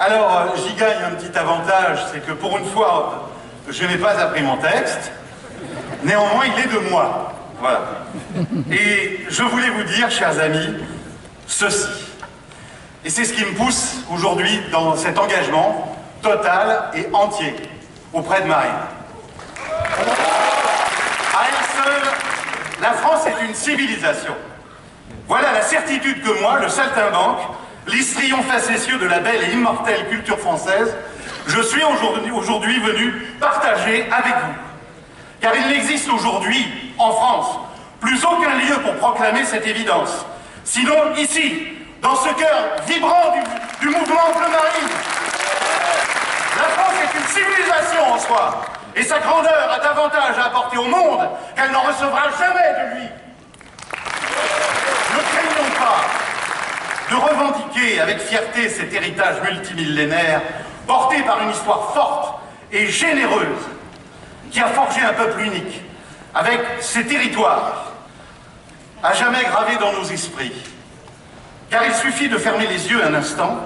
Alors, j'y gagne un petit avantage, c'est que pour une fois, je n'ai pas appris mon texte. Néanmoins, il est de moi. Voilà. Et je voulais vous dire, chers amis, ceci. Et c'est ce qui me pousse aujourd'hui dans cet engagement total et entier auprès de Marine. À elle seule, la France est une civilisation. Voilà la certitude que moi, le saltimbanque, l'histrion facétieux de la belle et immortelle culture française, je suis aujourd'hui venu partager avec vous. Car il n'existe aujourd'hui, en France, plus aucun lieu pour proclamer cette évidence. Sinon, ici, dans ce cœur vibrant du mouvement Bleu Marine. La France est une civilisation en soi, et sa grandeur a davantage à apporter au monde qu'elle n'en recevra jamais de lui. Ne craignons pas de revendiquer avec fierté cet héritage multimillénaire porté par une histoire forte et généreuse qui a forgé un peuple unique avec ses territoires à jamais gravés dans nos esprits. Car il suffit de fermer les yeux un instant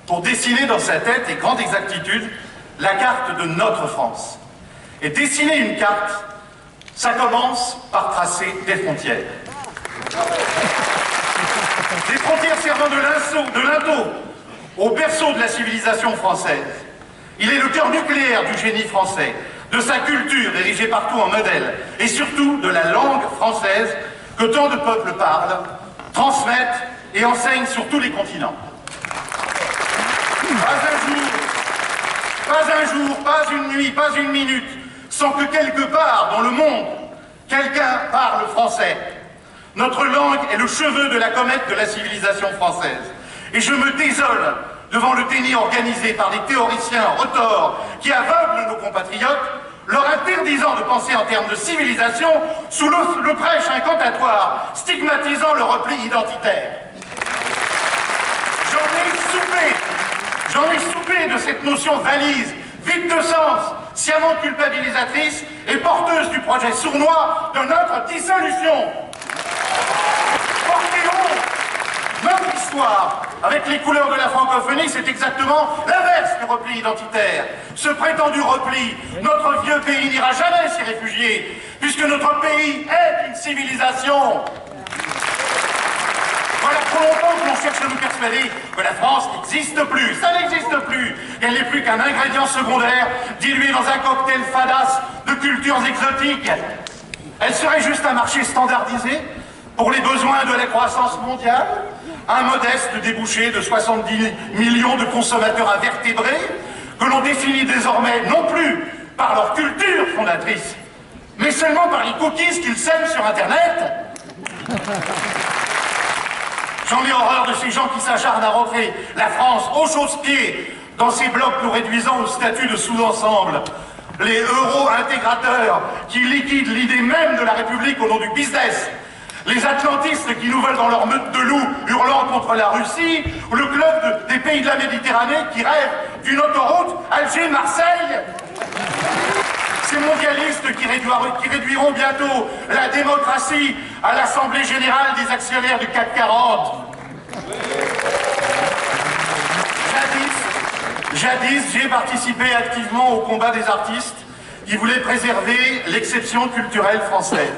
pour dessiner dans sa tête et grande exactitude la carte de notre France. Et dessiner une carte, ça commence par tracer des frontières. Des frontières servant de linteau au berceau de la civilisation française. Il est le cœur nucléaire du génie français, de sa culture érigée partout en modèle, et surtout de la langue française que tant de peuples parlent, transmettent et enseignent sur tous les continents. Pas un jour, pas une nuit, pas une minute, sans que quelque part dans le monde, quelqu'un parle français. Notre langue est le cheveu de la comète de la civilisation française. Et je me désole devant le déni organisé par des théoriciens retors qui aveuglent nos compatriotes, leur interdisant de penser en termes de civilisation sous le prêche incantatoire, stigmatisant le repli identitaire. J'en ai soupé de cette notion valise, vide de sens, sciemment culpabilisatrice et porteuse du projet sournois de notre dissolution. Notre histoire, avec les couleurs de la francophonie, c'est exactement l'inverse du repli identitaire. Ce prétendu repli, notre vieux pays n'ira jamais s'y réfugier, puisque notre pays est une civilisation. Voilà trop longtemps que l'on cherche à nous persuader que la France n'existe plus. Ça n'existe plus. Elle n'est plus qu'un ingrédient secondaire dilué dans un cocktail fadasse de cultures exotiques. Elle serait juste un marché standardisé pour les besoins de la croissance mondiale, un modeste débouché de 70 millions de consommateurs invertébrés que l'on définit désormais non plus par leur culture fondatrice, mais seulement par les cookies qu'ils sèment sur Internet. J'en ai horreur de ces gens qui s'acharnent à rentrer la France au chausse-pied dans ces blocs nous réduisant au statut de sous-ensemble. Les euro-intégrateurs qui liquident l'idée même de la République au nom du business. Les atlantistes qui nous veulent dans leur meute de loups hurlant contre la Russie, ou le club des pays de la Méditerranée qui rêvent d'une autoroute Alger-Marseille. Ces mondialistes qui réduiront bientôt la démocratie à l'Assemblée Générale des actionnaires du CAC 40. Jadis, j'ai participé activement au combat des artistes qui voulaient préserver l'exception culturelle française.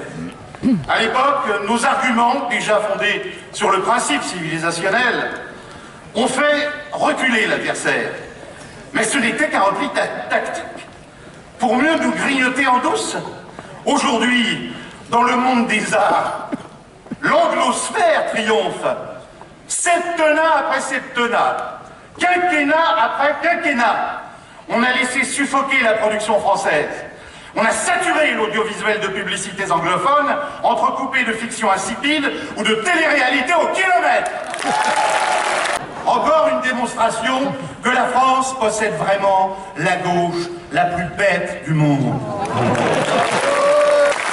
À l'époque, nos arguments, déjà fondés sur le principe civilisationnel, ont fait reculer l'adversaire. Mais ce n'était qu'un repli tactique, pour mieux nous grignoter en douce. Aujourd'hui, dans le monde des arts, l'anglosphère triomphe, septennat après septennat, quinquennat après quinquennat. On a laissé suffoquer la production française. On a saturé l'audiovisuel de publicités anglophones, entrecoupées de fictions insipides ou de télé-réalité au kilomètre. Encore une démonstration que la France possède vraiment la gauche la plus bête du monde.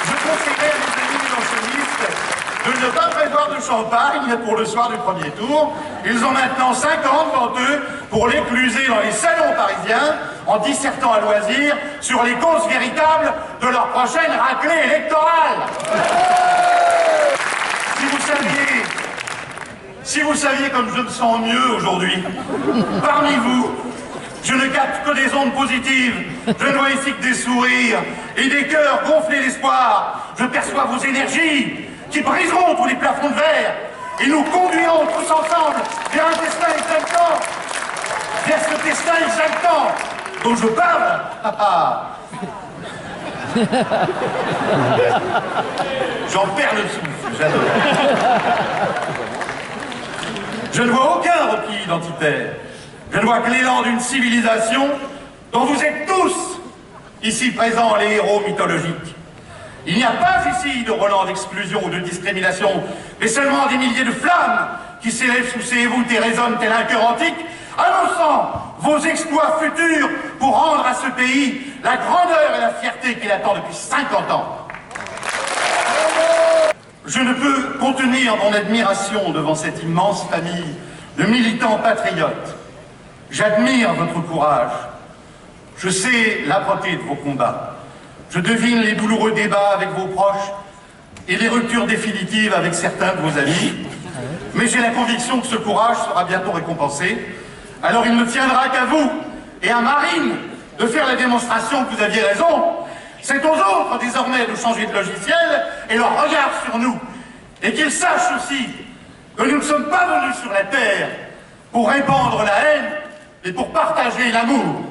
Je conseillerais à mes amis jansénistes de ne pas prévoir de champagne pour le soir du premier tour. Ils ont maintenant 5 ans devant eux pour l'écluser dans les salons parisiens en dissertant à loisir sur les causes véritables de leur prochaine raclée électorale. Si vous saviez comme je me sens mieux aujourd'hui, parmi vous, je ne capte que des ondes positives. Je ne vois ici que des sourires et des cœurs gonflés d'espoir. Je perçois vos énergies qui briseront tous les plafonds de verre et nous conduirons tous ensemble vers un destin exaltant. Vers ce destin exaltant dont je parle. J'en perds le souffle, j'adore. Je ne vois aucun repli identitaire. Je ne vois que l'élan d'une civilisation dont vous êtes tous, ici présents, les héros mythologiques. Il n'y a pas ici de relents d'exclusion ou de discrimination, mais seulement des milliers de flammes qui s'élèvent sous ces voûtes et résonnent tel un cœur antique, annonçant vos exploits futurs pour rendre à ce pays la grandeur et la fierté qu'il attend depuis 50 ans. Je ne peux contenir mon admiration devant cette immense famille de militants patriotes. J'admire votre courage. Je sais l'âpreté de vos combats. Je devine les douloureux débats avec vos proches et les ruptures définitives avec certains de vos amis. Mais j'ai la conviction que ce courage sera bientôt récompensé. Alors il ne tiendra qu'à vous et à Marine de faire la démonstration que vous aviez raison. C'est aux autres désormais de changer de logiciel et leur regard sur nous. Et qu'ils sachent aussi que nous ne sommes pas venus sur la terre pour répandre la haine, mais pour partager l'amour.